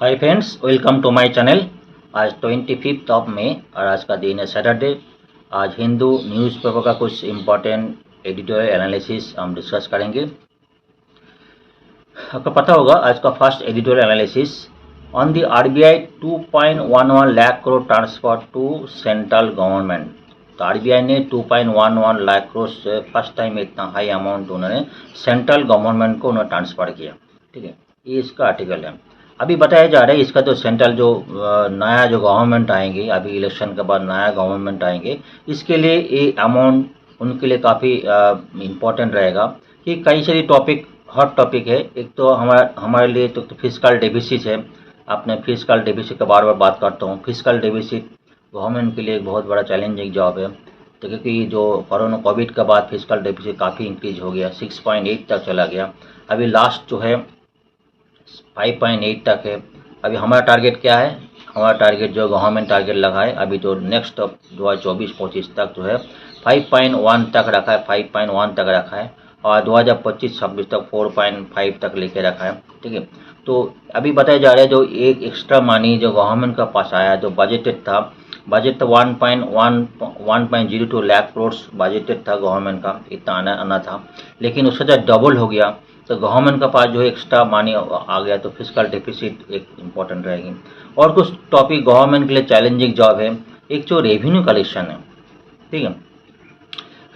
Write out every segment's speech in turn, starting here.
Hi friends, welcome to my channel. आज 25 of May और आज का दिन है सैटरडे। आज हिंदू न्यूज़पेपर का कुछ इम्पोर्टेंट एडिटोरियल एनालिसिस हम डिस्कस करेंगे। आपको पता होगा आज का first editorial analysis on the RBI 2.11 lakh crore transfer to central government. तो आरबीआई ने 2.11 लाख करोड़ से फर्स्ट टाइम इतना हाई अमाउंट उन्होंने सेंट्रल गवर्नमेंट को उन्होंने ट्रांसफ़र किया। ठीक है, ये इसका आर्टिकल है। अभी बताया जा रहा है इसका जो सेंट्रल जो नया जो गवर्नमेंट आएंगे, अभी इलेक्शन के बाद नया गवर्नमेंट आएंगे, इसके लिए ये अमाउंट उनके लिए काफ़ी इम्पोर्टेंट रहेगा कि कई सारी टॉपिक हॉट टॉपिक है। एक तो हमारे लिए तो फिस्कल डेफिसिट है। आपने फिस्कल डेफिसिट का बार बार बात करता हूँ। फिस्कल डेफिसिट गवर्नमेंट के लिए एक बहुत बड़ा चैलेंजिंग जॉब है। तो क्योंकि जो कोरोना कोविड के बाद फिस्कल डेफिसिट काफ़ी इंक्रीज हो गया, 6.8 तक चला गया। अभी लास्ट जो है 5.8 तक है। अभी हमारा टारगेट क्या है? हमारा टारगेट जो गवर्नमेंट टारगेट लगा है अभी तो नेक्स्ट 2024-25 तक जो है 5.1 तक रखा है, 5.1 तक रखा है और 2025-26 तक 4.5 तक लेके रखा है। ठीक है, तो अभी बताया जा रहा है जो एक एक्स्ट्रा मनी जो गवर्नमेंट का पास आया, जो बजटेड था, बजट 1.02 लाख करोड़ बजटेड था गवर्नमेंट का, इतना आना था, लेकिन उसका जब डबल हो गया तो गवर्नमेंट का पास जो है एक्स्ट्रा मनी आ गया, तो फिस्कल डेफिसिट एक इम्पॉर्टेंट रहेगी। और कुछ टॉपिक गवर्नमेंट के लिए चैलेंजिंग जॉब है। एक जो रेवेन्यू कलेक्शन है, ठीक है,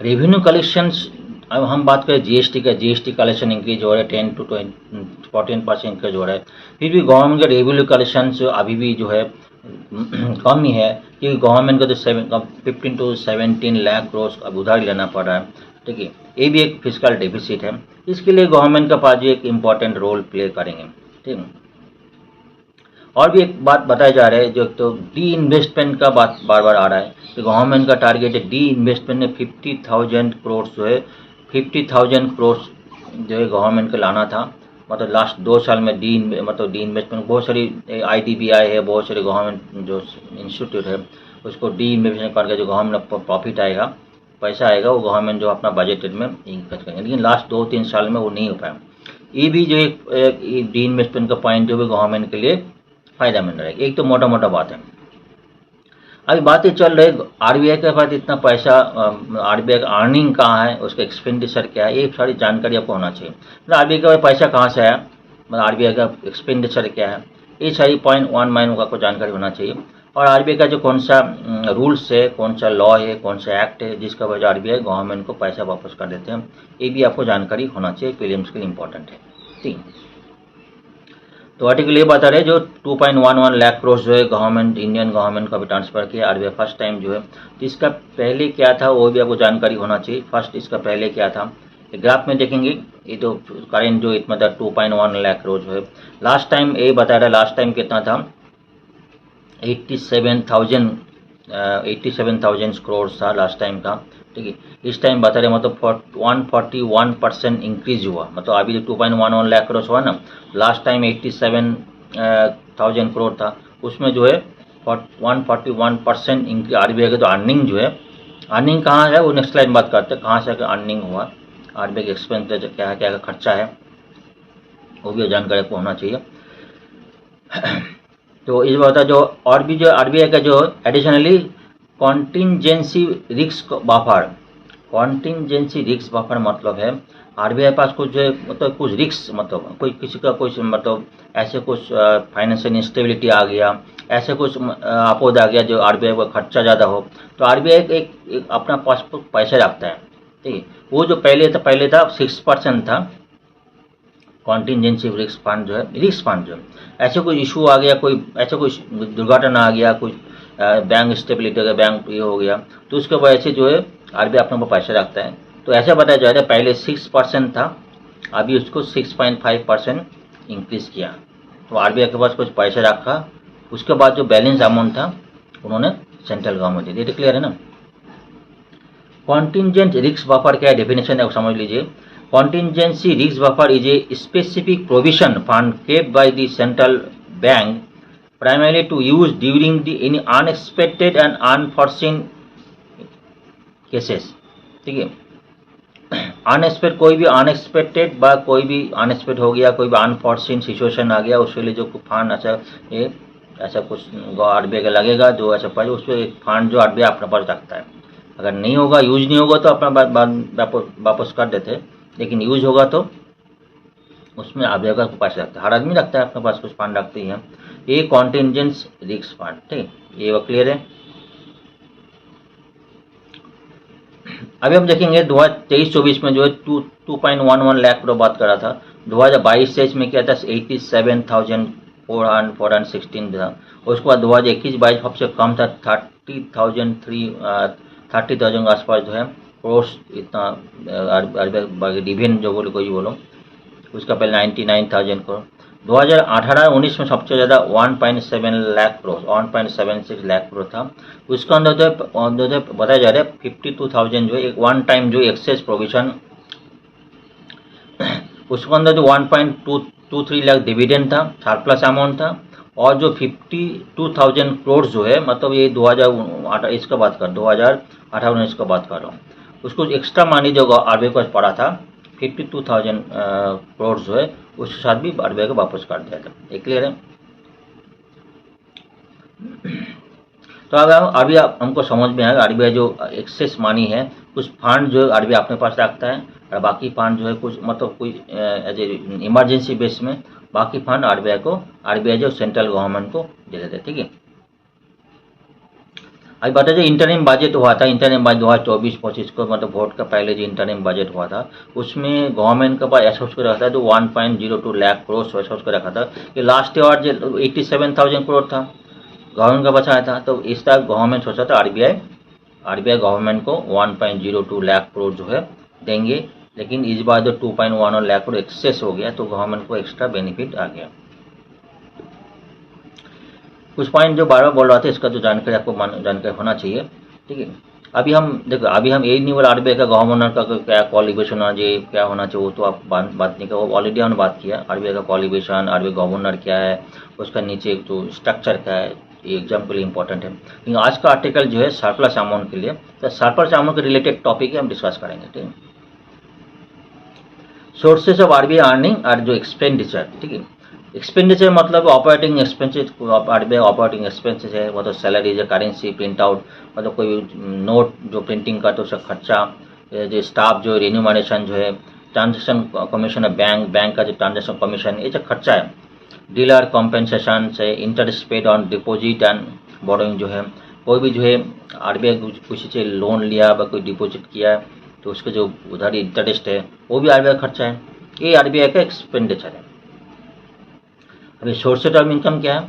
रेवेन्यू कलेक्शंस, अब हम बात करें जीएसटी का, जीएसटी कलेक्शन इंक्रीज हो रहा है, 10 to 14% इंक्रीज हो रहा है। फिर भी गवर्नमेंट का रेवेन्यू कलेक्शन अभी भी जो है कम ही है, क्योंकि गवर्नमेंट को तो 15 to 17 लाख करोड़ अब उधार लेना पड़ रहा है। ठीक है, ये भी एक फिस्कल डेफिसिट है। इसके लिए गवर्नमेंट का पास भी एक इम्पॉर्टेंट रोल प्ले करेंगे। ठीक है, और भी एक बात बताया जा रहा है जो तो डी इन्वेस्टमेंट का बात बार बार आ रहा है कि गवर्नमेंट का टारगेट है डी इन्वेस्टमेंट में 50,000 करोड़ जो है, 50,000 करोड़ जो है गवर्नमेंट को लाना था। मतलब लास्ट 2 साल में डी इन्वेस्टमेंट बहुत सारी आईडीबीआई है, बहुत सारे गवर्नमेंट जो इंस्टीट्यूट है उसको डी इन्वेस्टमेंट करके जो गवर्नमेंट प्रॉफिट आएगा, पैसा आएगा, वो गवर्नमेंट जो अपना बजटेड में इन्वेस्ट करेंगे, लेकिन लास्ट 2-3 साल में वो नहीं हो पाया। ये भी जो एक डी इन्वेस्टमेंट का पॉइंट जो भी गवर्नमेंट के लिए फायदा मिल रहा है। एक तो मोटा मोटा बात है। अभी बातें चल रही आरबीआई के पास इतना पैसा, आरबीआई का अर्निंग कहाँ है, उसका एक्सपेंडिचर क्या है, ये सारी जानकारी आपको होना चाहिए। मतलब आरबीआई का पैसा कहाँ से आया, मतलब आरबीआई का एक्सपेंडिचर क्या है, ये सारी पॉइंट वन माइन आपको जानकारी होना चाहिए। और आरबीआई का जो कौन सा रूल्स है, कौन सा लॉ है, कौन सा एक्ट है जिसका वजह आरबीआई गवर्नमेंट को पैसा वापस कर देते हैं, ये भी आपको जानकारी होना चाहिए, प्रीलिम्स के लिए इंपॉर्टेंट है। ठीक, तो आर्टिकल ये बता रहे जो 2.11 लाख करोड़ जो है गवर्नमेंट, इंडियन गवर्नमेंट को भी ट्रांसफर किया आरबीआई फर्स्ट टाइम जो है। तो इसका पहले क्या था वो भी आपको जानकारी होना चाहिए। फर्स्ट इसका पहले क्या था, ग्राफ में देखेंगे, ये तो करेंट जो मतलब 2.1 लाख करोड़ जो है, लास्ट टाइम ये बता रहा है, लास्ट टाइम कितना था, 87,000 करोड़ था लास्ट टाइम का। ठीक है, इस टाइम बता रहे मतलब 141% इंक्रीज हुआ। मतलब अभी जो 2.11 लाख करोड़ हुआ ना, लास्ट टाइम 87,000 करोड़ था, उसमें जो है 141% इंक्रीज। आरबीआई का तो अर्निंग जो है, अर्निंग कहाँ है वो नेक्स्ट स्लाइड में बात करते हैं, कहाँ से अर्निंग हुआ, आरबीआई का एक्सपेंस क्या है, क्या खर्चा है, वो भी जानकारी आपको होना चाहिए। तो इस बात जो और भी जो आरबीआई का जो additionally contingency risk buffer, contingency risk buffer मतलब है आरबीआई पास कुछ जो है, मतलब कुछ रिस्क, मतलब कोई किसी का कुछ मतलब ऐसे कुछ फाइनेंशियल इंस्टेबिलिटी आ गया, ऐसे कुछ आपद आ गया जो आरबीआई का खर्चा ज़्यादा हो, तो आरबीआई एक अपना पास पैसे रखता है। ठीक है, वो जो पहले था 6% था कॉन्टिंजेंसी रिस्क फंड जो है, रिस्क फंड जो ऐसे कोई इशू आ गया, कोई ऐसा कोई दुर्घटना आ गया, कोई बैंक स्टेबिलिटी हो गया, बैंक ये हो गया, तो उसके वजह से जो है आरबीआई अपने ऊपर पैसा रखता है। तो ऐसा बताया जा रहा है पहले 6% था, अभी उसको 6.5% इंक्रीज किया। तो आरबीआई के पास कुछ पैसा रखा, उसके बाद जो बैलेंस अमाउंट था उन्होंने सेंट्रल गवर्नमेंट दे दिया। क्लियर है ना। कॉन्टिंजेंट रिस्क बफर क्या है, डेफिनेशन है समझ लीजिए। Contingency risk buffer is a specific provision fund kept by the central bank primarily to use during any unexpected and unforeseen cases. ठीक है, अनएक्सपेक्ट कोई भी अनएक्सपेक्टेड बा कोई भी अनएक्सपेक्ट हो गया, कोई भी अनफॉर्सिन सिचुएशन आ गया, उसके लिए जो फंड अच्छा ये ऐसा कुछ आरबीआई का लगेगा जो ऐसा पाए उस पर एक फंड जो आरबीआई अपने पास रखता है। अगर नहीं होगा, यूज नहीं होगा तो अपना वापस कर देते, लेकिन यूज होगा तो उसमें आरबीआई का पैसा रखता है। हर आदमी रखता है अपने पास कुछ फंड रखते ही है। ये कॉन्टिजेंस रिस्क फंड, ठीक, ये वो क्लियर है। अभी हम देखेंगे 2023-24 में जो है 2.11 लाख करोड़ बात कर रहा था। 2022-23 में क्या था 87,416 था। उसके बाद 2021-22 सबसे कम था 30,000 के आसपास जो है करोड़, इतना डिवीजन जो बोलो कोई बोलो, उसका पहले 99,000 करोड़। 2018-19 में सबसे ज़्यादा 1.7 लाख करोड़ 1.76 लाख करोड़ था। उसके अंदर जो बताया जा रहा है 52,000 जो एक वन टाइम जो एक्सेस प्रोविजन, उसके अंदर जो 1.23 लाख डिविडेंड था, सरप्लस अमाउंट था, और जो 52,000 करोड़ जो है मतलब ये 2018 इसका बात कर 2018-19 का बात कर रहा हूँ, उसको एक्स्ट्रा मनी जो आरबीआई को पड़ा था 52,000 करोड़ जो है उसके साथ भी आरबीआई को वापस कर दिया था। ये क्लियर है। तो अगर अभी हमको समझ में आएगा आरबीआई जो एक्सेस मनी है कुछ फंड जो आरबीआई अपने पास रखता है, और बाकी फंड जो है कुछ मतलब कोई एज ए इमरजेंसी बेस में बाकी फंड आरबीआई जो सेंट्रल गवर्नमेंट को दे देते हैं, ठीक है। अभी बता जो इंटरिम बजट हुआ था, इंटरिम बजट 2024-25 को मतलब वोट का पहले जो इंटरिम बजट हुआ था उसमें गवर्नमेंट के पास ऐसा सोच कर रखा था जो 1.02 लाख करोड़ ऐसा सोच कर रखा था कि लास्ट ईयर जो 87,000 करोड़ था गवर्नमेंट का बचाया था। तो इस तरह गवर्नमेंट सोचा था आरबीआई गवर्नमेंट को 1.02 लाख करोड़ जो है देंगे, लेकिन इस बार जो 2.11 लाख करोड़ एक्सेस हो गया तो गवर्नमेंट को एक्स्ट्रा बेनिफिट आ गया। कुछ पॉइंट जो बार बार बोल रहा था इसका जो जानकारी आपको जानकारी होना चाहिए, ठीक है। अभी हम देखो अभी हम यही नहीं बोला आरबीआई का गवर्नर का क्या क्वालिफिकेशन होना चाहिए, क्या होना चाहिए, वो तो आप बात नहीं कर, वो ऑलरेडी हमने बात किया। आरबीआई का क्वालिफिकेशन, आरबीआई गवर्नर क्या है, उसका नीचे जो स्ट्रक्चर क्या है, ये एग्जाम के लिए इंपॉर्टेंट है। लेकिन आज का आर्टिकल जो है सरप्लस अमाउंट के लिए, तो सरप्लस अमाउंट के रिलेटेड टॉपिक है हम डिस्कस करेंगे, ठीक है। सोर्सेज ऑफ आरबीआई अर्निंग और जो एक्सपेंडिचर, ठीक है। एक्सपेंडिचर मतलब operating expenses, RBI operating expenses है, मतलब सैलरी है, करेंसी प्रिंट आउट, मतलब कोई नोट जो प्रिंटिंग का तो उसका खर्चा, जो स्टाफ जो रेन्यूमरेशन जो है, ट्रांजेक्शन कमीशन है, बैंक का जो ट्रांजेक्शन कमीशन ये जो खर्चा है, डीलर कॉम्पेंसेशन से, interest paid on deposit and borrowing जो है, कोई भी जो है आरबीआई किसी से लोन लिया व कोई डिपॉजिट किया है तो उसके जो उधर इंटरेस्ट है वो भी आरबीआई खर्चा है, ये आरबीआई का एक्सपेंडिचर है। अभी सोर्सेज ऑफ इनकम क्या है,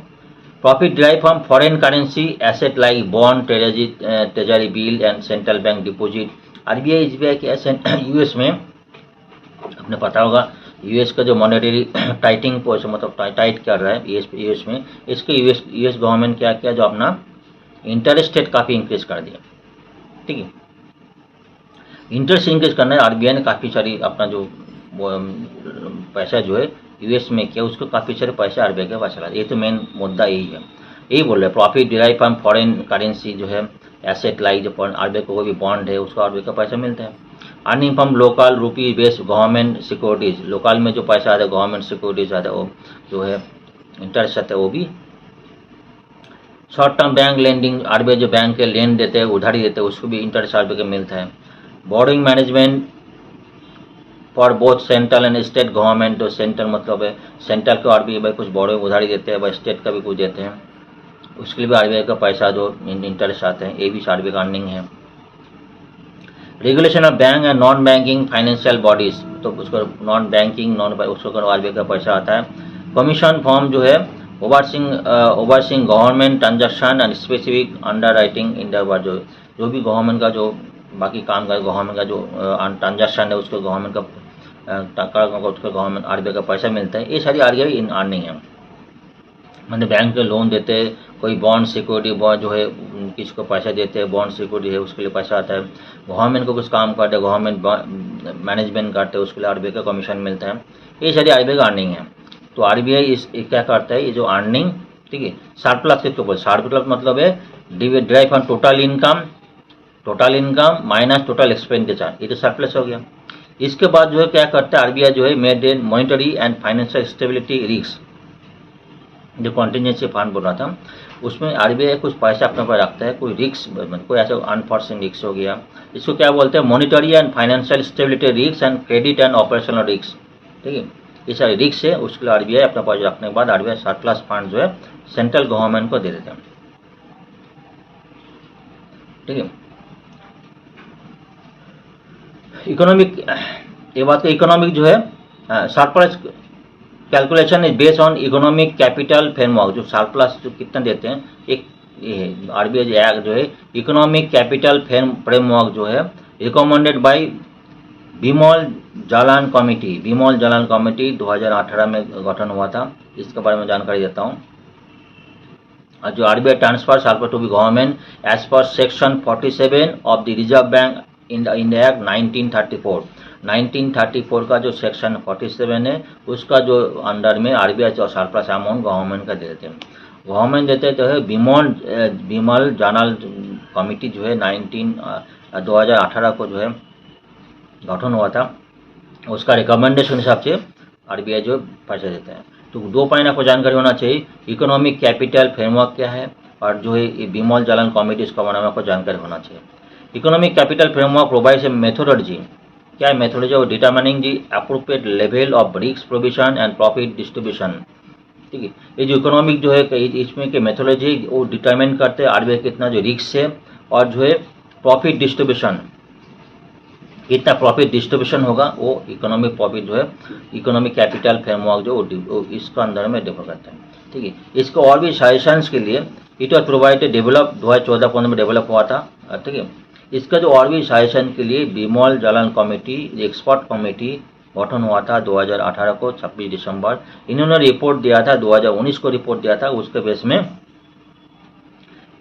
profit derive from foreign currency asset like bond, treasury bill and central bank deposit. RBI SBI के एसेट यूएस में आपने पता होगा यूएस का जो मॉनेटरी टाइटिंग मतलब टाइट कर रहा है यूएस में, इसके यूएस गवर्नमेंट क्या किया जो अपना इंटरेस्ट रेट काफ़ी इंक्रीज कर दिया, ठीक है। इंटरेस्ट इंक्रीज करना है आरबीआई ने काफ़ी सारी अपना जो पैसा जो है यूएस में किया उसको काफ़ी सारे पैसे आरबीआई के पास चला, ये तो मेन मुद्दा यही है। यही बोल रहे हैं profit derive from foreign currency जो है एसेट लाइक जो आरबीआई को कोई भी बॉन्ड है उसको आरबीआई का पैसा मिलता है। Earning from local rupee based government securities, local में जो पैसा आता है गवर्नमेंट सिक्योरिटीज आता है वो जो है इंटरेस्ट आता है वो भी। Short term bank lending, RBI जो बैंक के लेन देते हैं उधारी देते हैं उसको भी इंटरेस्ट आरबीआई का मिलता है। Boarding management for both central and state government, तो सेंट्रल मतलब है सेंट्रल को आरबीआई कुछ बोर्डिंग उधारी देते हैं व स्टेट का भी कुछ देते हैं, उसके लिए भी आरबीआई का पैसा जो इंटरेस्ट आते हैं ये भी आरबीआई का अर्निंग है। Regulation of bank and non banking financial bodies, तो उसको नॉन बैंकिंग उसको आरबीआई का पैसा आता है। कमीशन फॉर्म जो है overseeing government transaction and specific under writing in the जो भी गवर्नमेंट का जो बाकी काम का गवर्नमेंट का जो ट्रांजैक्शन है उसको गवर्नमेंट का उसको गवर्नमेंट आरबीआई का पैसा मिलता है, ये सारी आरबीआई इन अर्निंग है। मतलब बैंक के लोन देते हैं, कोई बॉन्ड सिक्योरिटी बॉन्ड जो है किसी को पैसा देते हैं, बॉन्ड सिक्योरिटी है उसके लिए पैसा आता है। गवर्नमेंट को कुछ काम करते हैं, गवर्नमेंट मैनेजमेंट करते हैं उसके लिए आरबीआई का कमीशन मिलता है, ये सारी आरबीआई का अर्निंग है। तो आरबीआई इस क्या करता है ये जो अर्निंग, ठीक है, सरप्लस किसको बोलते हैं, सरप्लस मतलब है derive from total income minus total expenditure, ये तो सरप्लस हो गया। इसके बाद जो है क्या करता है आरबीआई जो है maintain monetary and financial stability risk, जो कॉन्टीजेंसी फंड बोल रहा था उसमें आरबीआई कुछ पैसा अपने पास रखता है, कोई रिस्क कोई ऐसा अनफॉर्चुन रिस्क हो गया, इसको क्या बोलते हैं monetary and financial stability risk and credit and operational risk. ठीक है, ये सारे रिस्क है, उसके लिए आरबीआई अपने पास रखने के बाद आरबीआई सरप्लस फंड जो है सेंट्रल गवर्नमेंट को दे देते हैं। ठीक है, इकोनॉमिक, ये बात का इकोनॉमिक जो है surplus calculation is based on economic capital framework, जो सरप्लस जो कितना देते हैं, एक आरबीआई एक्ट जो है इकोनॉमिक कैपिटल फ्रेमवर्क जो है recommended by Bimal Jalan committee. Bimal Jalan committee 2018 में गठन हुआ था, इसके बारे में जानकारी देता हूँ। जो RBI transfer surplus to be government as per section 47 of the Reserve Bank in the act 1934 का जो सेक्शन 47 है उसका जो अंडर में आरबीआई जो सरप्लस अमाउंट गवर्नमेंट का देते हैं। गवर्नमेंट देते तो है बिमल जालान कमेटी जो है 2018 को जो है गठन हुआ था, उसका रिकमेंडेशन हिसाब से आरबीआई जो पैसे देते हैं। तो 2 पॉइंट आपको जानकारी होना चाहिए, इकोनॉमिक कैपिटल फ्रेमवर्क क्या है और जो है बिमल जालान कमेटी इसका बारे में आपको जानकारी होना चाहिए। Economic capital framework provides a methodology, क्या है methodology of determining the appropriate level of risk provision and profit distribution. ठीक है, ये जो इकोनॉमिक जो है इसमें के मेथोडोलॉजी वो डिटरमाइन करते हैं आरबीआई कितना जो रिस्क है और जो है प्रॉफिट डिस्ट्रीब्यूशन कितना प्रॉफिट डिस्ट्रीब्यूशन होगा, वो इकोनॉमिक प्रॉफिट जो है इकोनॉमिक कैपिटल फ्रेमवर्क जो इसका अंदर में डेवलप करता है। ठीक है, इसको और भी सजेशंस के लिए इट वॉज प्रोवाइडेड डेवलप 2014-15 में डेवलप हुआ था। ठीक है, इसका जो और भी सजेशन के लिए Bimal Jalan committee expert committee गठन हुआ था 2018 को 26 दिसंबर। इन्होंने रिपोर्ट दिया था 2019 को रिपोर्ट दिया था, उसके बेस में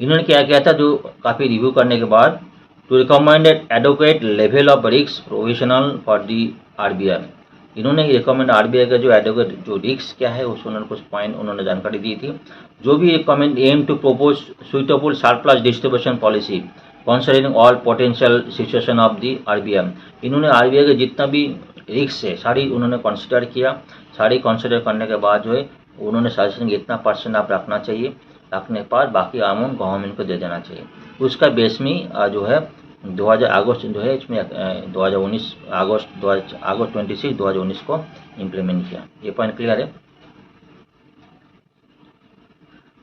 इन्होंने क्या किया था, जो काफ़ी रिव्यू करने के बाद to recommended adequate level of risk provisional for the RBI. इन्होंने रिकमेंड आरबीआई का जो एडोकेट जो रिस्क क्या है उसको उन्होंने कुछ पॉइंट उन्होंने जानकारी दी थी। जो भी recommend aim to propose suitable surplus distribution policy considering all potential situation of the RBI. इन्होंने आरबीआई के जितना भी रिस्क है सारी उन्होंने कंसिडर किया, सारी कंसिडर करने के बाद जो है उन्होंने सजेशन इतना % आप रखना चाहिए, रखने के बाद बाकी अमाउंट गवर्नमेंट को दे देना चाहिए। उसका बेस में जो है 2000 अगस्त जो है इसमें 2019 अगस्त 26 2019 को इम्प्लीमेंट किया। ये पॉइंट क्लियर है।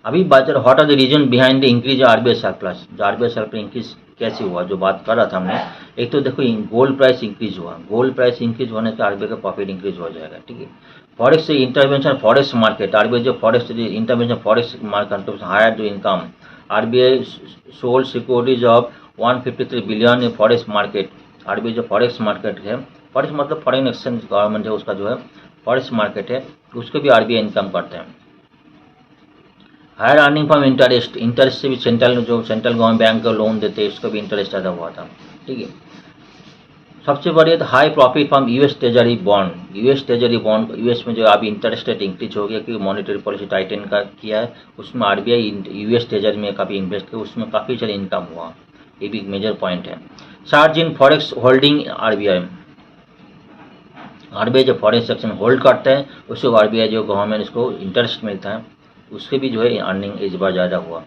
अभी बात what are the reason behind the increase RBI surplus, जो आरबीआई सरप्लस इंक्रीज कैसे हुआ जो बात कर रहा था हमने। एक तो देखो गोल्ड प्राइस इंक्रीज हुआ, गोल्ड प्राइस इंक्रीज होने से आरबीआई का प्रॉफिट इंक्रीज हो जाएगा। ठीक है, forex intervention forex market, RBI जो forex intervention forex market higher जो income RBI sold securities of 153 billion in forex market. RBI जो फॉरेक्स मार्केट है, फॉरेक्स मतलब फॉरेन एक्सचेंज गवर्नमेंट है उसका जो है फॉरेक्स मार्केट है, उसको भी आरबीआई इनकम करते हैं। Higher earning from interest, interest से भी सेंट्रल गवर्नमेंट बैंक को लोन देते हैं उसको भी इंटरेस्ट ज़्यादा हुआ था। ठीक है, सबसे बड़ी है high profit from US treasury bond. US treasury bond, US में जो अभी इंटरेस्ट रेट इंक्रीज हो गया कि मॉनेटरी पॉलिसी टाइटन का किया है, उसमें आरबीआई यूएस ट्रेजरी में काफ़ी इन्वेस्ट किया, उसमें काफ़ी ज़्यादा इनकम हुआ, ये भी मेजर पॉइंट है। Charge in forex holding RBI, RBI जो फॉरेक्स सेक्शन होल्ड करते हैं उसको आरबीआई जो गवर्नमेंट उसको इंटरेस्ट मिलता है, उसके भी जो है अर्निंग इस बार ज़्यादा हुआ।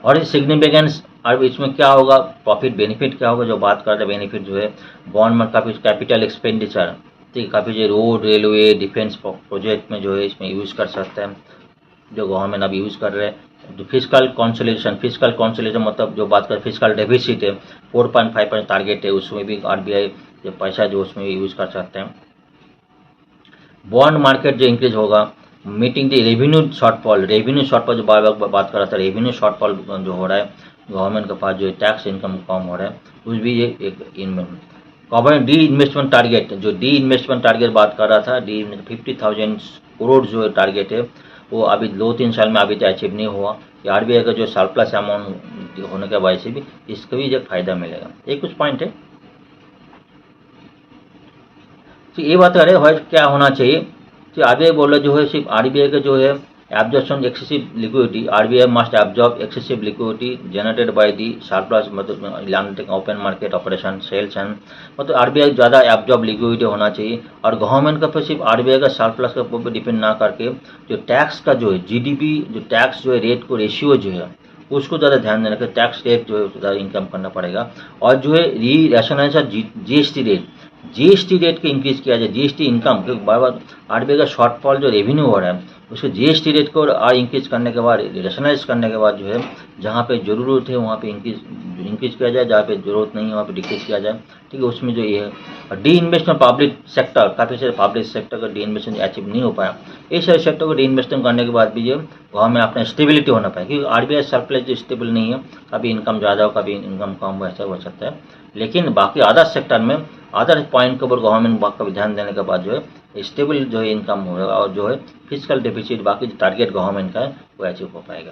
और इस सिग्निफिकेंस अब इसमें क्या होगा, प्रॉफिट बेनिफिट क्या होगा, जो बात करते हैं बेनिफिट जो है बॉन्ड में काफ़ी कैपिटल एक्सपेंडिचर, ठीक काफ़ी जो रोड रेलवे डिफेंस प्रोजेक्ट में जो है इसमें यूज़ कर सकते हैं, जो गवर्नमेंट अब यूज़ कर रहे हैं। जो फिजिकल कॉन्सोलिडेशन मतलब जो बात करें फिजिकल डेफिसिट है 4.5% टारगेट है, उसमें भी आरबीआई जो पैसा जो उसमें भी यूज़ कर सकते हैं। बॉन्ड मार्केट जो इंक्रीज होगा, मीटिंग द रेवेन्यू शॉर्टफॉल जो बात कर रहा था, रेवेन्यू शॉर्टफॉल जो हो रहा है गवर्नमेंट के पास जो टैक्स इनकम कम हो रहा है, उस भी ये एक गवर्नमेंट डी इन्वेस्टमेंट टारगेट, जो डी इन्वेस्टमेंट टारगेट बात कर रहा था, डी 50,000 करोड़ जो टारगेट है वो अभी 2-3 साल में अभी तक अचीव नहीं हुआ। आरबीआई का जो सरप्लस अमाउंट होने के वजह से भी इसका भी एक फायदा मिलेगा। ये कुछ पॉइंट है। तो ये बात करें क्या होना चाहिए, तो आरबीआई बोल रहा जो है सिर्फ आरबीआई का जो है absorption excessive liquidity, RBI must absorb excessive liquidity generated by the surplus, मतलब open market operation sales and, मतलब आरबीआई ज़्यादा एब्जॉर्ब लिक्विडिटी होना चाहिए। और गवर्नमेंट का फिर सिर्फ आरबीआई का सरप्लस के ऊपर डिपेंड ना करके जो टैक्स का जो है जीडीपी, जो टैक्स जो है रेट को रेशियो जो है उसको ज़्यादा ध्यान देना कि टैक्स रेट जो है ज़्यादा इनकम करना पड़ेगा। और जो है re rationalisation GST rate, GST rate को इंक्रीज किया जाए, जीएसटी इनकम, क्योंकि बार बार आरबीआई का शॉर्टफॉल जो रेवेन्यू हो रहा है उसको जीएसटी रेट को और इंक्रीज करने के बाद, रैशनलाइज करने के बाद जो है जहाँ पे ज़रूरत है वहाँ पे इंक्रीज किया जाए, जहाँ पे ज़रूरत नहीं है वहाँ पे डिक्रीज किया जाए। ठीक है, उसमें जो ये है डी इन्वेस्टमेंट पब्लिक सेक्टर, काफ़ी सारे पब्लिक सेक्टर का डी इन्वेस्टमेंट अचीव नहीं हो पाया। इस सारे सेक्टर को डी इन्वेस्टमेंट करने के बाद भी जो वहाँ में अपना स्टेबिलिटी होना पाए, क्योंकि आरबीआई सरप्लस जो स्टेबल नहीं है, कभी इनकम ज़्यादा हो कभी इनकम कम हो, ऐसा हो सकता है। लेकिन बाकी अदर सेक्टर में अदर पॉइंट के ऊपर गवर्नमेंट का ध्यान देने के बाद जो है स्टेबल जो है इनकम होगा और जो है फिजिकल डेफिसिट बाकी जो टारगेट गवर्नमेंट का है वो अचीव हो पाएगा।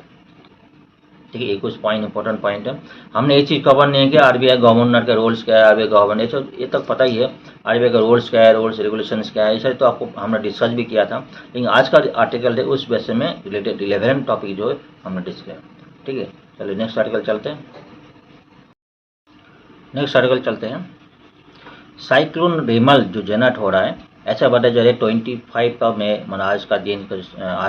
ठीक है, ये कुछ पॉइंट इंपॉर्टेंट पॉइंट है। हमने ये चीज़ कवर नहीं है कि आरबीआई गवर्नर के रोल्स क्या है, आरबीआई गवर्नर ये तक पता ही है, आरबीआई का रोल्स क्या है, रोल्स रेगुलेशंस क्या है, ये सारे तो आपको हमने डिस्कस भी किया था। लेकिन आज का आर्टिकल है उस विषय में रिलेटेड रिलेवेंट टॉपिक जो है हमने डिस्कस किया। ठीक है, चलिए नेक्स्ट आर्टिकल चलते हैं। नेक्स्ट आर्टिकल चलते हैं। साइक्लोन रेमल जो जनरेट हो रहा है, ऐसा बताया जा रहा है 25 का में, मतलब आज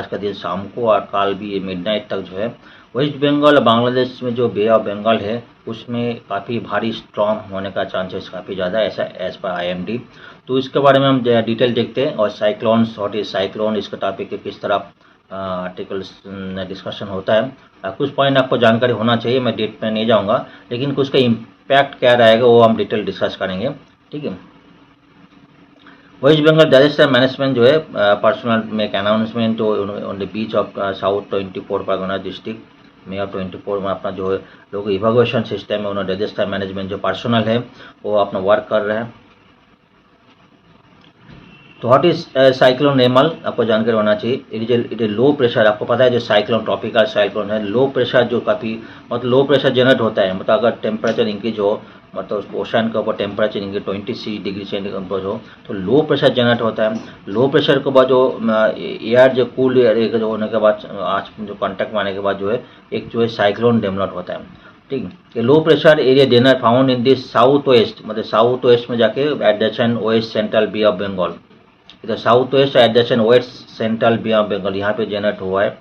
का दिन शाम को और कल भी मिडनाइट तक जो है वेस्ट बंगाल और बांग्लादेश में जो बे ऑफ बंगाल है उसमें काफ़ी भारी स्टॉर्म होने का चांसेस काफ़ी ज़्यादा है, ऐसा एज पर आईएमडी। तो इसके बारे में हम डिटेल देखते हैं। और साइक्लोन्स, व्हाट इज साइक्लोन, इसका टॉपिक है, किस तरह आर्टिकल्स डिस्कशन होता है। कुछ पॉइंट आपको जानकारी होना चाहिए, मैं डेट में नहीं जाऊँगा, लेकिन कुछ का इम्पैक्ट क्या रहेगा वो हम डिटेल डिस्कस करेंगे। ठीक है, वेस्ट बंगाल डिजास्टर मैनेजमेंट जो है पर्सनल में एक announcement on the beach of south 24 Pargana district में, और 24 में अपना जो है लोग इवैक्यूएशन सिस्टम में उन्होंने डिजास्टर मैनेजमेंट जो पर्सनल है वो अपना वर्क कर रहे हैं। तो व्हाट इज साइक्लोन रेमल, आपको जानकारी होना चाहिए। इट इज लो प्रेशर, आपको पता है जो साइक्लोन ट्रॉपिकल साइक्लोन है, लो प्रेशर जो काफ़ी मतलब लो प्रेशर जनरेट होता है, मतलब अगर टेम्परेचर इंक्रीज हो, मतलब ओशन के ऊपर टेम्परेचर इंक्रीज 26 डिग्री सेंटीग्रेड हो तो लो प्रेशर जनरेट होता है। लो प्रेशर के बाद जो एयर जो कूल एयर जो होने के बाद आज जो कॉन्टैक्ट में आने के बाद जो है एक जो है साइक्लोन डेवलप होता है। ठीक है, low pressure area generate found in this south west, मतलब साउथ वेस्ट में जाके adjacent west central bay of Bengal, इधर south west adjacent west central bay of Bengal यहाँ पे जनरेट हुआ है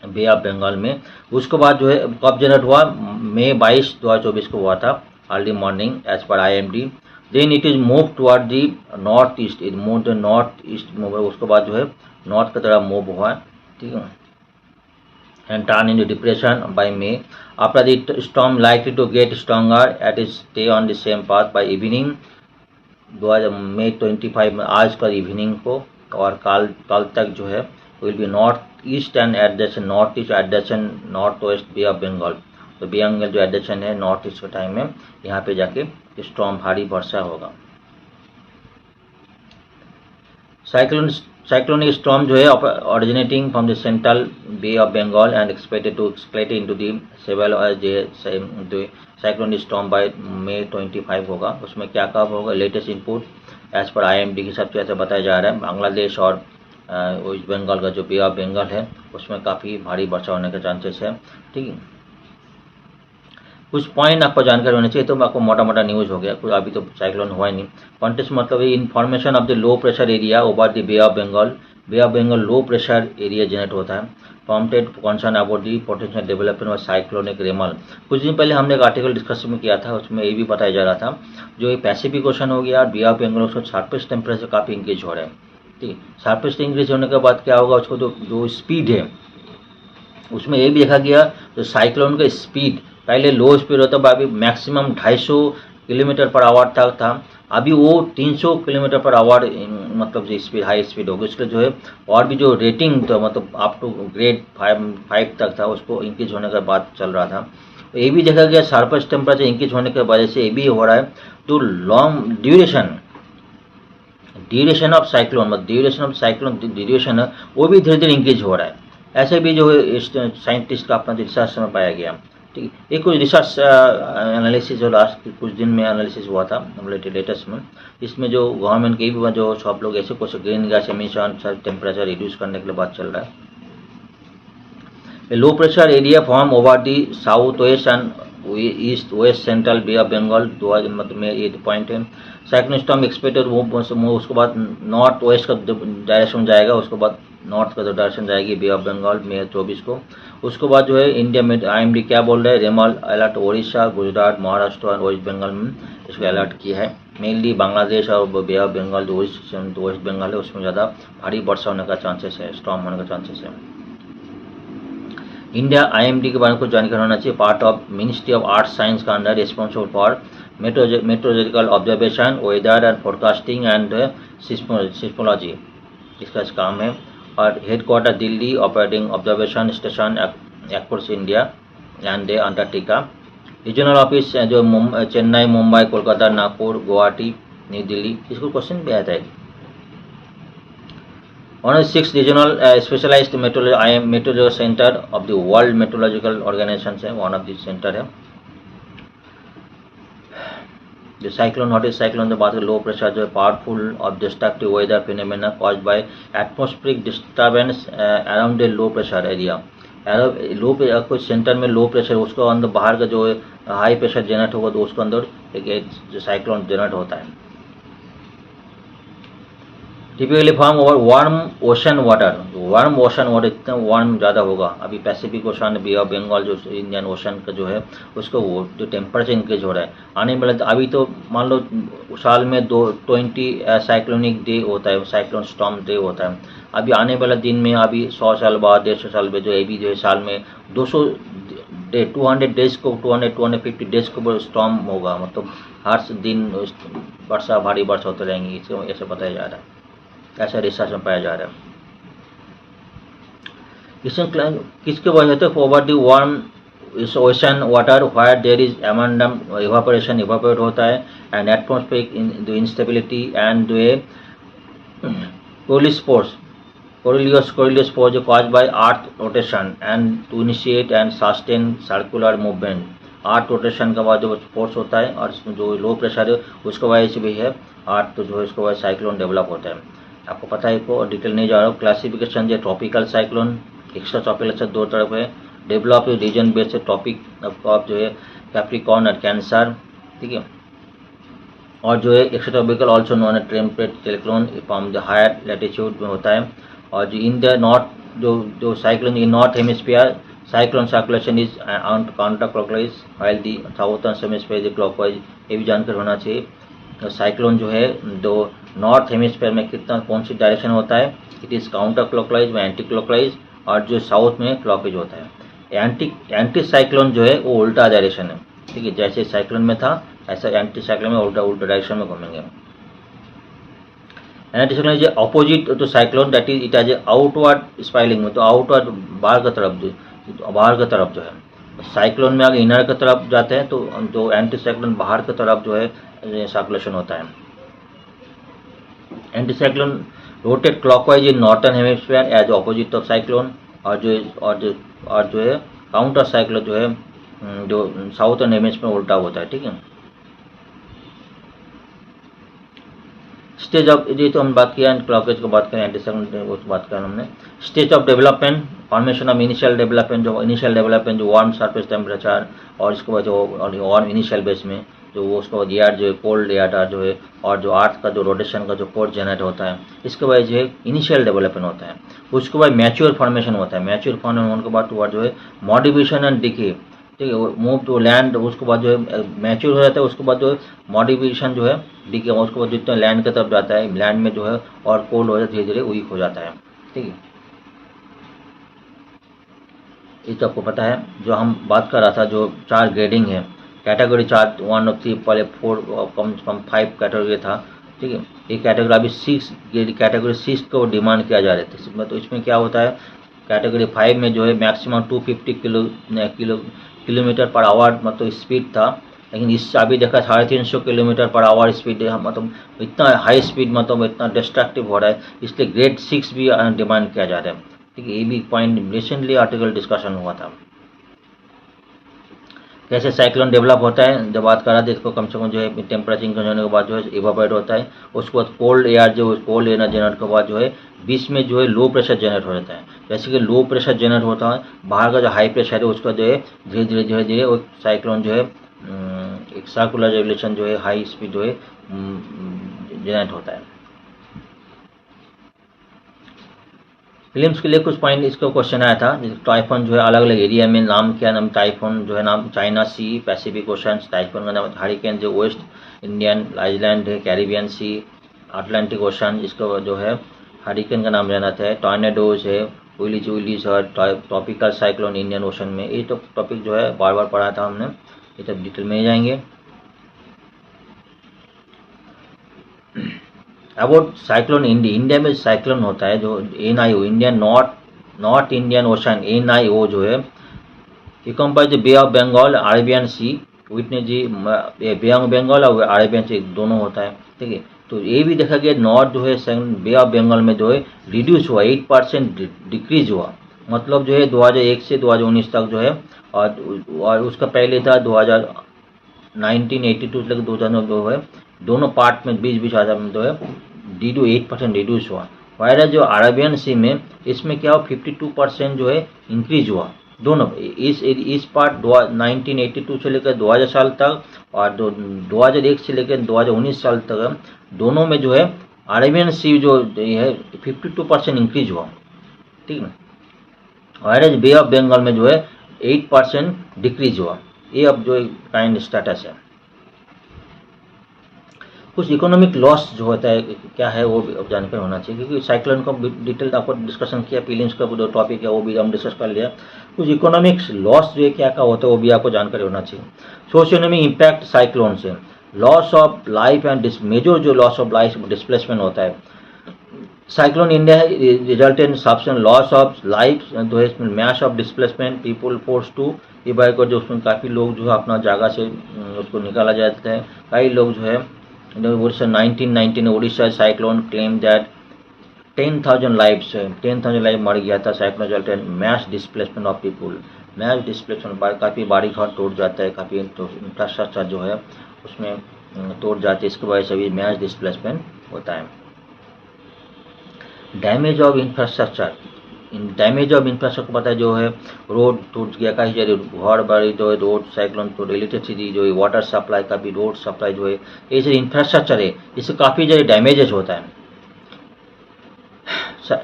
बे ऑफ बंगाल में। उसके बाद जो है कब जनरेट हुआ, मई 22, 2024 को हुआ था early morning as per IMD. Then it is move toward the north east, it move the north east move, उसके बाद जो है नॉर्थ की तरफ मूव हुआ है। ठीक है, and turn into depression by May. After the storm likely to get stronger at its stay on the same path by evening 2000 मई 25 में आज का इवनिंग को, और कल तक जो है will be north east and adjacent north east adjacent north west Bay of Bengal. तो बे ऑफ बंगाल जो एडजेसेंट है नॉर्थ ईस्ट के टाइम में यहाँ पे जाके स्टॉर्म भारी वर्षा होगा। साइक्लोनिक स्टॉर्म जो है originating from the central bay of Bengal and expected to split into the several cyclonic storm by May 25 होगा। उसमें क्या कब होगा, latest input as per IMD के हिसाब से ऐसा बताया जा रहा है बांग्लादेश और वेस्ट बंगाल का जो बे ऑफ बंगाल है उसमें काफ़ी भारी वर्षा होने के चांसेस है। ठीक है, कुछ पॉइंट आपको जानकारी होनी चाहिए। तो आपको मोटा मोटा न्यूज़ हो गया, कुछ अभी तो साइक्लोन हुआ ही नहीं। कॉन्टेक्स्ट मतलब information of the low pressure area over the Bay of Bengal, Bay of Bengal low pressure area generate होता है। Prompted concern about the potential development of cyclonic Remal. कुछ दिन पहले हमने एक आर्टिकल डिस्कस में किया था, उसमें ये भी बताया जा रहा था जो ये पैसिफिक ओशन हो गया, बे ऑफ बंगाल उसको सरफेस टेम्परेचर काफ़ी इंक्रीज हो रहा है। ठीक है, सरफेस इंक्रीज होने के बाद क्या होगा, उसको जो स्पीड है उसमें ये भी देखा गया जो साइक्लोन का स्पीड पहले लो स्पीड होता था, अभी मैक्सिमम 250 किलोमीटर पर आवर तक था, अभी वो 300 किलोमीटर पर आवर मतलब जो स्पीड हाई स्पीड होगी उसका जो है, और भी जो रेटिंग था मतलब अप टू ग्रेड 5 तक था उसको इंक्रीज होने के बाद चल रहा था। तो ये भी देखा गया सरफेस टेम्परेचर इंक्रीज होने की वजह से ये भी हो रहा है। तो लॉन्ग ड्यूरेशन ऑफ साइक्लोन मतलब ड्यूरेशन ऑफ साइक्लोन ड्यूरेशन है वो भी धीरे धीरे इंक्रीज हो रहा है। ऐसे भी जो है साइंटिस्ट का अपना रिसर्च में पाया गया। ठीक है, एक कुछ रिसर्च एनालिसिस जो लास्ट कुछ दिन में एनालिसिस हुआ था लेटेस्ट में, इसमें जो गवर्नमेंट के भी जो सब लोग ऐसे कुछ green gas emission temperature reduce करने के लिए बात चल रहा है। A low pressure area form over the southwest and east west central Bay of Bengal, मतलब में ये पॉइंट है. साइक्लोन स्टॉर्म एक्सपेक्टेड उसके बाद नॉर्थ वेस्ट का डायरेक्शन जाएगा, उसके बाद नॉर्थ का जो डायरेक्शन जाएगी बे ऑफ बंगाल में 24 को. उसके बाद जो है इंडिया में IMD क्या बोल रहा है, रेमल अलर्ट उड़ीसा, गुजरात, महाराष्ट्र और वेस्ट बंगाल में इसको अलर्ट किया है. मेनली बांग्लादेश और बे ऑफ बंगाल जो वेस्ट बंगाल है उसमें ज़्यादा भारी वर्षा होने का चांसेस है, स्टॉर्म होने का चांसेस है. इंडिया IMD के बारे में कुछ जानकारी होना चाहिए. Part of ministry of arts science का under responsible for meteorological observation, weather and forecasting and seismology, इसका काम है. और headquarter Delhi, operating observation station airports India and Antarctica. Regional office जो चेन्नई, मुंबई, कोलकाता, नागपुर, गुवाहाटी, न्यू दिल्ली. इसको क्वेश्चन भी आता है. 106 regional specialised meteorological centre of the world meteorological organisation है, वन ऑफ द सेंटर है. जो साइक्लोन, व्हाट इज साइक्लोन, जो बात करें लो प्रेशर जो है powerful of destructive weather phenomena cause by atmospheric disturbance around a low pressure area. लो कोई सेंटर में लो प्रेशर, उसको अंदर बाहर का जो हाई प्रेशर जनरेट होगा तो उसको अंदर एक जो साइक्लोन जनरेट होता है. Typically form over warm ocean water. Warm ocean water इतना वार्म ज़्यादा होगा. अभी Pacific Ocean, Bay of Bengal जो इंडियन ओशन का जो है उसको वो जो टेम्परेचर इंक्रीज हो रहा है आने वाले, अभी तो मान लो साल में 20 साइक्लोनिक डे होता है, साइक्लोन स्टॉर्म डे होता है. अभी आने वाला दिन में अभी 100 साल बाद 150 साल में जो अभी जो है साल में 200 डे 200 डेज को 250 डेज को स्टॉर्म होगा. मतलब हर दिन वर्षा, भारी वर्षा होते रहेंगी, इसको ऐसे बताया जा रहा है, ऐसा रिसर्च में पाया जा रहा है. इसमें किसके वजह से over the warm ocean water where there is एमंडम इवापोरेशन इवापोरेट होता है and atmospheric instability and Coriolis जो cause by earth rotation and to initiate and sustain circular movement. Earth rotation का बाद जो फोर्स होता है और जो लो प्रेशर है उसके वजह से भी है अर्थ तो जो है उसके वजह साइक्लोन डेवलप होता है. आपको पता है, को डिटेल नहीं जा रहा हूँ. क्लासिफिकेशन जो ट्रॉपिकल साइक्लोन, एक्स्ट्रा ट्रॉपिकल दो तरफ है. Develop region based topic of जो है कैप्रिकॉर्न और कैंसर, ठीक है. और जो है extra tropical also non temperate cyclone from the higher latitude में होता है. और जो इन द नॉर्थ जो cyclone in north hemisphere cyclone circulation is counter clockwise while the southern hemisphere is clockwise. ये भी जानकर होना चाहिए. साइक्लोन जो है जो नॉर्थ हेमिस्फीयर में कितना कौन सी डायरेक्शन होता है, इट इज़ काउंटर क्लॉकवाइज में एंटी क्लॉकवाइज, और जो साउथ में क्लॉकवाइज होता है. एंटी साइक्लोन जो है वो उल्टा डायरेक्शन है, ठीक है. जैसे साइक्लोन में था ऐसा एंटी साइक्लोन में उल्टा डायरेक्शन में घूमेंगे. Anti cyclone is opposite to cyclone, that is it as a outward spiralling में, तो आउटवर्ड बाहर की तरफ जो है साइक्लोन में अगर इनर की तरफ जाते हैं तो जो एंटी साइक्लोन बाहर की तरफ जो है सर्कुलेशन होता है. Anti cyclone rotate clockwise in northern hemisphere as opposite of cyclone, और जो है काउंटर साइक्लोन जो है जो साउथर्न हेमिस्फीयर में उल्टा होता है, ठीक है. स्टेज ऑफ, ये तो हम बात किया क्लॉकवाइज को बात करें, एंटी साइक्लोन वो बात करें हमने. Stage of development, formation of initial development जो वार्म सरफेस टेम्परेचर, और इसके बाद जो वार्म इनिशियल बेस में जो वो उसके बाद एयर जो है कोल्ड एयर जो है, और जो अर्थ का जो रोटेशन का जो फोर्स जनरेट होता है, इसके बाद जो है इनिशियल डेवलपमेंट होता है. उसके बाद मैच्योर फॉर्मेशन होता है. मैच्योर फॉर्मेशन होने के बाद जो है मॉडिफिकेशन एंड डिके, ठीक है, मूव टू लैंड. उसके बाद जो है मैच्योर हो जाता है, उसके बाद जो है मॉडिफिकेशन जो है डिके, उसके बाद जितना लैंड की तरफ जाता है, लैंड में जो है और कोल्ड हो जाता है, धीरे धीरे वीक हो जाता है, ठीक है. ये तो आपको पता है. जो हम बात कर रहा था जो 4 ग्रेडिंग है, कैटेगरी 4 1 और 3 पहले 4 कम 5 कैटेगरी था, ठीक है. ये कैटेगरी अभी 6 कैटेगरी 6 को डिमांड किया जा रहा है. तो इसमें क्या होता है, कैटेगरी 5 में जो है मैक्सिमम 250 किलोमीटर पर आवर मतलब स्पीड था, लेकिन इससे अभी देखा 350 किलोमीटर पर आवर स्पीड है. मतलब इतना हाई स्पीड, मतलब इतना डिस्ट्रक्टिव हो रहा है, इसलिए ग्रेड 6 भी डिमांड किया जा रहा है, ठीक है. ये भी पॉइंट रिसेंटली आर्टिकल डिस्कशन हुआ था. कैसे साइक्लोन डेवलप होता है जब बात करा था, इसको कम से कम जो है टेम्परेचर इंक्रीज होने के बाद जो है इवापोरेट होता है। उसके बाद कोल्ड एयर जनरेट के बाद जो है बीच में जो है लो प्रेशर जनरेट हो जाता है। जैसे कि लो प्रेशर जनरेट होता है, बाहर का जो हाई प्रेशर है उसका जो है धीरे धीरे वो साइक्लोन जो है एक सर्कुलर रेवोल्यूशन जो है हाई स्पीड जो है जनरेट होता है। फिल्म्स के लिए कुछ पॉइंट इसका क्वेश्चन आया था। टाइफून जो है अलग अलग एरिया में नाम क्या, नाम टाइफून जो है नाम चाइना सी पैसिफिक ओशन, टाइफून का नाम हरिकेन जो वेस्ट इंडियन आइलैंड है, कैरिबियन सी, अटलांटिक ओशन, इसका जो है हरिकेन का नाम रहना था। टॉर्नेडोज है, विलीज और ट्रॉपिकल साइक्लोन इंडियन ओशन में। ये तो टॉपिक जो है बार बार पढ़ा था हमने, ये तो डिटेल में जाएंगे। अबाउट साइक्लोन इंडिया में साइक्लोन होता है जो NIO Indian north Indian ocean NIO जो है ये comprises bay of Bengal Arabian sea, witness the bay of Bengal और अरेबियन सी दोनों होता है, ठीक है। तो ये भी देखा गया नॉर्थ जो है बे ऑफ बंगाल में जो है रिड्यूस हुआ, 8% डिक्रीज हुआ। मतलब जो है 2001 से 2019 तक जो है, और उसका पहले था 1982 से 2002 है, दोनों पार्ट में बीच आधा में जो है 8% रिड्यूस हुआ। वायरस जो अरेबियन सी में इसमें क्या हुआ 52% जो है इंक्रीज हुआ। दोनों इस पार्ट 1982 से लेकर 2000 साल तक और 2001 से लेकर 2019 साल तक दोनों में जो है अरेबियन सी जो है 52% इंक्रीज हुआ, ठीक है। वायरस बे ऑफ बंगाल में जो है 8% डिक्रीज हुआ। ये अब जो काइंड स्टेटस है। कुछ इकोनॉमिक लॉस जो होता है क्या है वो भी अब जानकर होना चाहिए, क्योंकि साइक्लोन का डिटेल आपको डिस्कशन किया, फीलिंग्स का जो टॉपिक है वो भी हम डिस्कस कर लिया। कुछ इकोनॉमिक्स लॉस जो है क्या क्या होता है वो भी आपको जानकारी होना चाहिए। सोशियो इकोनॉमिक इम्पैक्ट साइक्लोन से, loss of life and major जो लॉस ऑफ लाइफ डिस्प्लेसमेंट होता है। Cyclone India result in substance loss of life जो है इसमें mass of displacement people force to evacuate, जो उसमें काफ़ी लोग जो है अपना जगह से उसको निकाला जाता है। कई लोग जो है Orissa 1919 Orissa cyclone claim that 10,000 life मर गया था। Cyclone result in mass displacement of people, mass displacement काफ़ी बाड़ी घर टूट जाता है, काफ़ी इंफ्रास्ट्रक्चर जो है उसमें टूट जाती है, इसकी वजह से भी मैश डिस्प्लेसमेंट होता है। डैमेज ऑफ इंफ्रास्ट्रक्चर पता है जो है रोड टूट गया, कहीं जगह घर बाड़ी जो है रोड साइक्लोन तो इलेक्ट्रिसिटी जो है वाटर सप्लाई का भी रोड सप्लाई जो है ये जो इंफ्रास्ट्रक्चर है इससे काफ़ी जगह डैमेजेज होता है।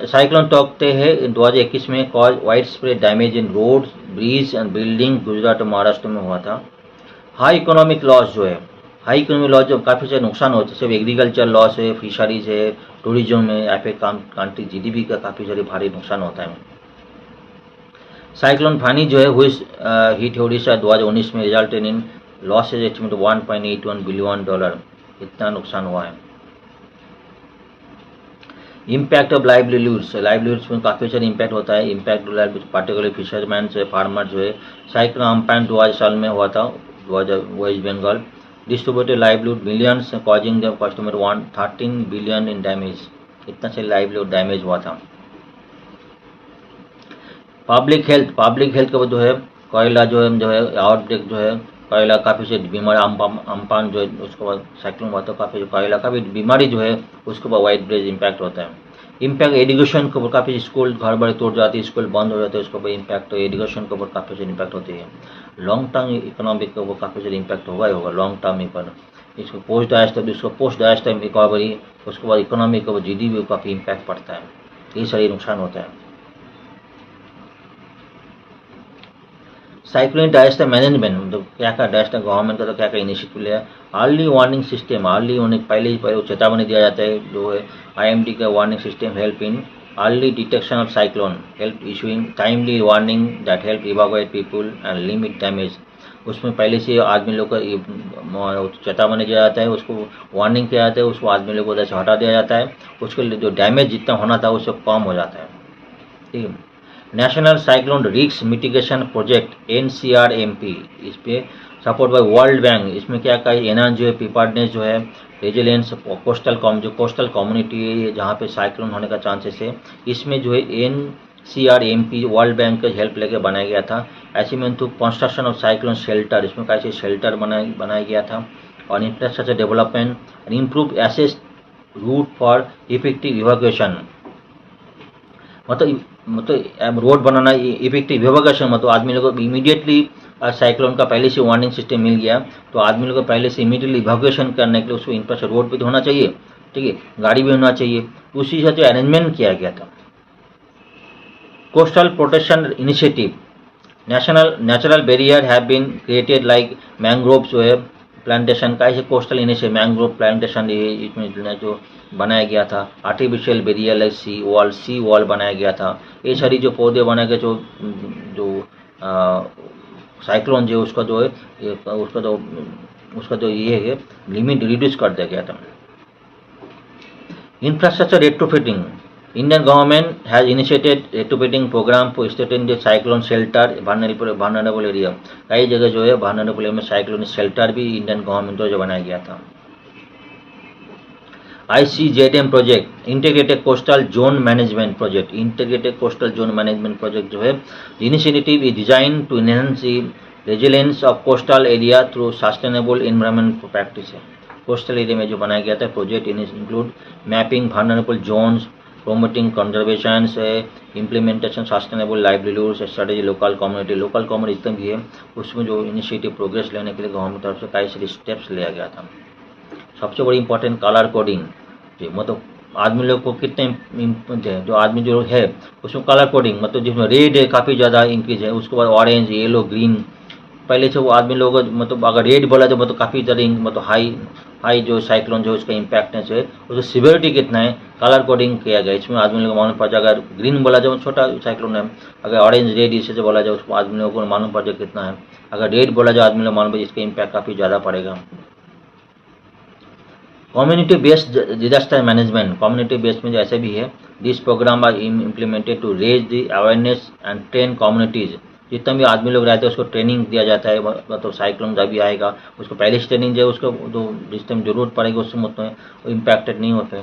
साइक्लोन टॉकते हैं 2021 में cause wide spread damage in road bridge and building, Gujarat और महाराष्ट्र में हुआ था। हाई इकोनॉमिक लॉस जो है, हाई इकोनॉमिक लॉस जो काफ़ी सारे नुकसान होते हैं, सिर्फ एग्रीकल्चर लॉस है, फिशरीज है, टूरिज्म में एफेक्ट कंट्री GDP का काफ़ी सारे भारी नुकसान होता है। साइक्लोन फानी जो है हुई हिट ओडिशा 2019 में result in losses estimate $1.81 billion, इतना नुकसान हुआ है। इम्पैक्ट ऑफ लाइवलीहुड्स में काफ़ी सारे इम्पैक्ट होता है। इम्पैक्ट पार्टिकुलर फिशरमैन से फार्मर जो है साइक्लोन अम्पान 2000 साल में हुआ था west Bengal, distributed livelihood millions causing the customer 13 billion in damage, इतना से लाइवलीहुड डैमेज हुआ था। पब्लिक हेल्थ का जो है कोयला जो है आउटब्रेक जो है कोयला काफ़ी से बीमारी अम्पान जो है उसके बाद साइक्लोन हुआ था, काफ़ी कोयला का भी बीमारी जो है उसके बाद वाइड ब्रेज इम्पैक्ट होता है। इम्पैक्ट एजुकेशन के ऊपर काफ़ी स्कूल घर बड़े टूट जाती है, स्कूल बंद हो जाते हैं, उसके ऊपर इम्पैक्ट, तो एजुकेशन के ऊपर काफ़ी से इम्पैक्ट होती है। लॉन्ग टर्म इकोनॉमिक के ऊपर काफ़ी से इम्पैक्ट होगा ही होगा लॉन्ग टर्म पर। इसको पोस्ट डायस्टर रिकवरी, उसके बाद इकोनॉमिक के ऊपर GDP को काफ़ी इम्पैक्ट पड़ता है, ये सारे नुकसान होता है। साइक्लोन डायस्टर मैनेजमेंट तो क्या डायस्टर गवर्नमेंट का तो क्या इनिशिएटिव लिया। अर्ली वार्निंग सिस्टम, अर्ली होने पहले चेतावनी दिया जाता है जो है IMD का warning system help in early detection of cyclone, help issuing timely warning that help evacuate people and limit damage. उसमें पहले से आदमी लोग को चेतावनी दिया जाता है, उसको वार्निंग किया जाता है, उसको आदमी लोग को उधर से हटा दिया जाता है, उसके लिए जो डैमेज जितना होना था उससे कम हो जाता है, ठीक है। National cyclone risk mitigation project NCRMP, इस पे सपोर्ट बाय वर्ल्ड बैंक, इसमें क्या एनर्जी है प्रिपेयर्डनेस जो है रेजिलियंस कोस्टल कम्युनिटी है जहाँ पे साइक्लोन होने का चांसेस है, इसमें जो है NCRMP वर्ल्ड बैंक का हेल्प लेके बनाया गया था। ऐसे में through construction of cyclone shelter, इसमें कैसे शेल्टर बनाया गया था, और infrastructure development and improve access route for effective evacuation, मतलब रोड बनाना इफेक्टिव इवैक्यूएशन, मतलब आदमी लोगों को इमीडिएटली साइक्लोन का पहले से वार्निंग सिस्टम मिल गया तो आदमी लोगों को पहले से इमीडिएटली इवैक्यूएशन करने के लिए उसको इंफ्रास्ट्रक्चर रोड पे तो होना चाहिए, ठीक है, गाड़ी भी होना चाहिए, उसी से जो अरेंजमेंट किया गया था। Coastal protection initiative, natural barrier have been created like mangrove जो है प्लांटेशन का, ऐसे कोस्टल इनिशिएटिव मैंग्रोव प्लांटेशन इसमें जो बनाया गया था, आर्टिफिशियल बैरियर लाइक सी वॉल बनाया गया था, ये सारी जो पौधे बनाए गए जो जो साइक्लोन जो उसका जो है उसका जो ये है लिमिट रिड्यूस कर दिया गया था। Infrastructure retrofitting, Indian government has initiated retrofitting program for strengthening the cyclone shelter vulnerable area। कई जगह जो है vulnerable area में साइक्लोन शेल्टर भी इंडियन गवर्नमेंट जो बनाया गया था। ICZM project, integrated coastal zone management project, integrated coastal zone management project जो है initiative is design to enhance the resilience of coastal area through sustainable environment practice. Coastal area में जो बनाया गया था project include mapping vulnerable zones, promoting conservation से implementation sustainable livelihoods strategy, local community जितना भी है उसमें जो इनिशिएटिव प्रोग्रेस लेने के लिए गवर्नमेंट तरफ से कई सारे स्टेप्स लिया गया था। सबसे बड़ी इंपॉर्टेंट कलर कोडिंग, मतलब आदमी लोग को कितने जो आदमी जो है उसमें कलर कोडिंग, मतलब जिसमें रेड है काफ़ी ज़्यादा इंक्रीज है, उसके बाद ऑरेंज, येलो, ग्रीन, पहले से वो आदमी लोग मतलब अगर रेड बोला तो मतलब काफ़ी ज़्यादा मतलब हाई जो साइक्लोन जो उसका इम्पैक्टनेस है उसकी सिवियरिटी कितना है कलर कोडिंग किया गया। इसमें आदमी लोगों को मालूम पड़ जाए, अगर ग्रीन बोला जाए छोटा साइक्लोन है, अगर ऑरेंज रेड इसे से बोला जाए उसको आदमी लोगों को मालूम पड़ जाए कितना है, अगर रेड बोला जाए आदमी लोग मालूम पड़े इसका इम्पैक्ट काफ़ी ज़्यादा पड़ेगा। Community based disaster management, community based में जैसे भी है, this programme are implemented to raise the awareness and train communities. जितना भी आदमी लोग रहते हैं उसको ट्रेनिंग दिया जाता है, मतलब साइक्लोन जब भी आएगा उसको पहले से ट्रेनिंग जो है उसको जो जिस टाइम जरूरत पड़ेगी उसमें वो इम्पैक्टेड नहीं होते।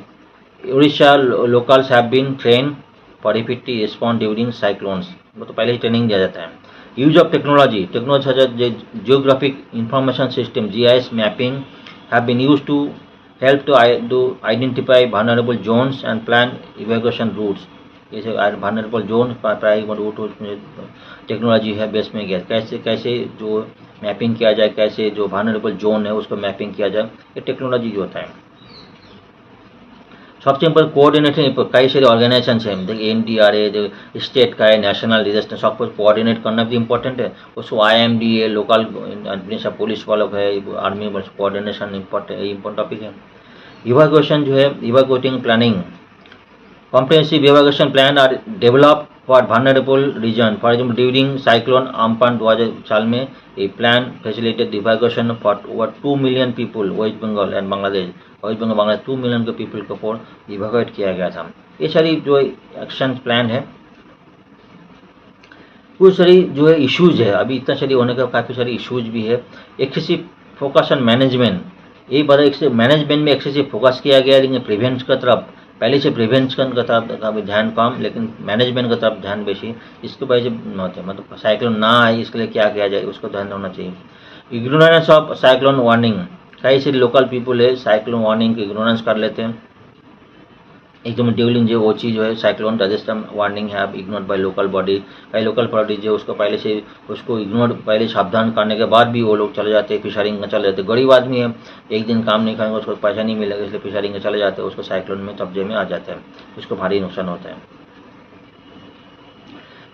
Orissa locals have been train for effective response during cyclones, मतलब पहले ही ट्रेनिंग दिया जाता है। Use of technology such as geographic information system GIS mapping have been used to help to identify vulnerable zones and plan evacuation routes। जैसे vulnerable zone prime root उसमें technology है base में गया, कैसे जो मैपिंग किया जाए, कैसे जो vulnerable zone है उसको मैपिंग किया जाए, ये टेक्नोलॉजी जो होता है। सबसे इम्पोर्टेंट कोऑर्डिनेशन, कई सारे ऑर्गेनाइजेशन है, देखिए NDRA जो स्टेट का है, नेशनल डिजास्टर, सबको कोऑर्डिनेट करना भी इम्पोर्टेंट है। उसको IMD है, लोकल एडमिनिस्ट्रेशन पुलिस वालों है, आर्मी कोऑर्डिनेशन इम्पोर्टेंट टॉपिक है। इवैक्यूएशन जो है evacuating planning, comprehensive evacuation plan are develop for vulnerable region. For example during cyclone Amphan 2000 साल में ये plan facilitated evacuation for over 2 million people west Bengal and Bangladesh. West Bengal Bangladesh 2 million के people को for evacuate किया गया था। ये सारी जो एक्शन प्लान है, वो सारी जो है इश्यूज है, अभी इतना सारी होने का काफ़ी सारे इश्यूज भी है। एक्सेसिव फोकस ऑन मैनेजमेंट, यही बात है मैनेजमेंट में एक्सेसिव फोकस किया गया, लेकिन प्रिवेंशन की तरफ पहले से प्रिवेंशन की तरफ का भी ध्यान कम, लेकिन मैनेजमेंट की तरफ ध्यान बेसी। इसके वजह से होते हैं, मतलब साइक्लोन ना आए इसके लिए क्या किया जाए उसको ध्यान होना चाहिए। इग्नोरेंस ऑफ साइक्लोन वार्निंग, कई सारे लोकल पीपल है साइक्लोन वार्निंग की इग्नोरेंस कर लेते हैं। एकदम ड्यूरिंग जो ओची जो है साइक्लोन रजिस्टर वार्निंग है इग्नोर्ड बाय लोकल बॉडी, कई लोकल बॉडी जो उसको पहले से उसको इग्नोर पहले सावधान करने के बाद भी वो लोग चले जाते हैं, फिशरिंग में चले जाते हैं। गरीब आदमी है, एक दिन काम नहीं करेंगे उसको पैसा नहीं मिलेगा, इसलिए फिशरिंग में चले जाते हैं, उसको साइक्लोन में कब्जे में आ जाते हैं, उसको भारी नुकसान होता है।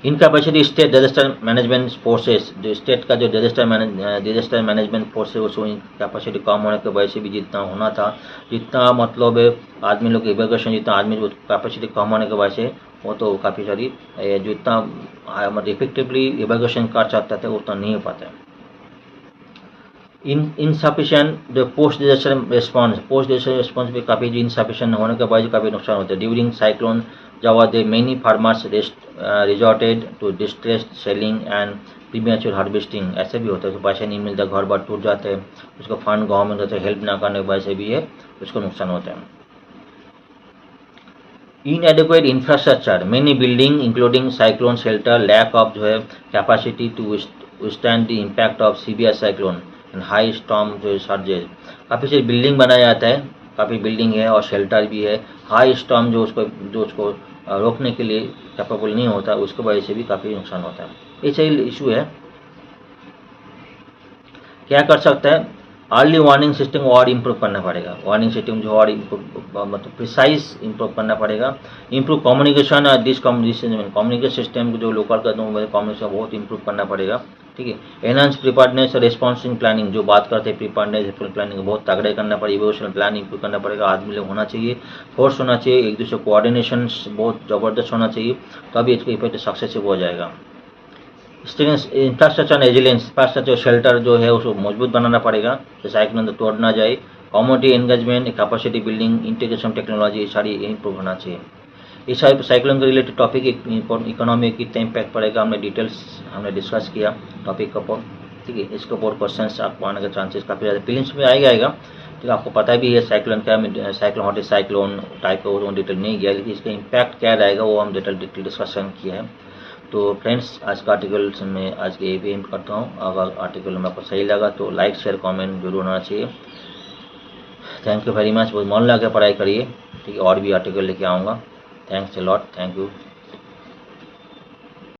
Incapacity state disaster management forces, जो स्टेट का जो डिजास्टर मैनेजमेंट फोर्स है उसको कैपेसिटी कम होने की वजह से भी जितना होना था, जितना मतलब आदमी लोग इवैक्यूएशन जितना आदमी जो कैपेसिटी कम होने की वजह से वो तो काफ़ी सारी जितना मतलब इफेक्टिवली इवैक्यूएशन कर सकता था उतना नहीं हो पाता है। इनसफिशिएंट जो पोस्ट डिजास्टर रिस्पॉन्स भी काफ़ी इनसफिशिएंट होने के वजह से काफ़ी नुकसान होता है। During cyclone Java, the many farmers resorted to distressed selling and premature harvesting। ऐसे भी होता है, तो पैसा नहीं मिलता, घर बार टूट जाते हैं, उसको फंड गवर्नमेंट होता है हेल्प ना करने की वजह से भी है उसको नुकसान होता है। Inadequate infrastructure, many building including cyclone shelter, lack of जो है capacity to withstand the impact of severe cyclone and high storm जो है सर्जेज। काफ़ी सारी बिल्डिंग बनाया जाता है, काफ़ी बिल्डिंग है और शेल्टर भी है। हाई स्टॉर्म जो उसको रोकने के लिए कैपेबल नहीं होता, उसकी वजह से भी काफ़ी नुकसान होता है। ये सही इशू है। क्या कर सकता है, अर्ली वार्निंग सिस्टम और इम्प्रूव करना पड़ेगा। वार्निंग सिस्टम जो और मतलब प्रिसाइज इम्प्रूव करना पड़ेगा। इम्प्रूव कम्युनिकेशन, कम्युनिकेशन सिस्टम जो लोकल का कम्युनिकेशन बहुत इम्प्रूव करना पड़ेगा। ठीक है। एनहांस प्रिपेयर्डनेस और रिस्पॉन्सिंग प्लानिंग, जो बात करते हैं प्रिपेयर्डनेस प्लानिंग बहुत तगड़े करना पड़ेगा। इवोल्यूशनल प्लान इम्प्रूव करना पड़ेगा। आदमी लोग होना चाहिए, फोर्स होना चाहिए, एक दूसरे कोऑर्डिनेशन बहुत ज़बरदस्त होना चाहिए, तभी इसका इफेक्ट सक्सेसफुल हो जाएगा। इंफ्रास्ट्रक्चर रेजिलेंस, इंफ्रास्ट्रक्चर शेल्टर जो है उसको मजबूत बनाना पड़ेगा, साइक्लोन तो तोड़ ना जाए। Community engagement, capacity building, integration technology, सारी इम्प्रूव होना चाहिए। इस साइक्लोन के रिलेटेड टॉपिक इकोनॉमी कितना इम्पैक्ट पड़ेगा हमने डिस्कस किया टॉपिक के ऊपर। ठीक है। इसके ऊपर क्वेश्चन आपको आने के चांसेस काफ़ी ज़्यादा प्रीलिम्स में आएगा। ठीक है। आपको पता भी है साइक्लोन क्या, साइक्लोन हॉट साइक्लोन टाइप का डिटेल नहीं गया, लेकिन इसका इम्पैक्ट क्या रहेगा वो हम डिटेल डिस्कशन किया है। तो फ्रेंड्स, आज का आर्टिकल में आज के यही एंड करता हूँ। अगर आर्टिकल में आपको सही लगा तो लाइक शेयर कमेंट जरूर होना चाहिए। Thank you very much. बहुत मन लगा पढ़ाई करिए। ठीक है। और भी आर्टिकल लेके आऊँगा। Thanks a lot. Thank you.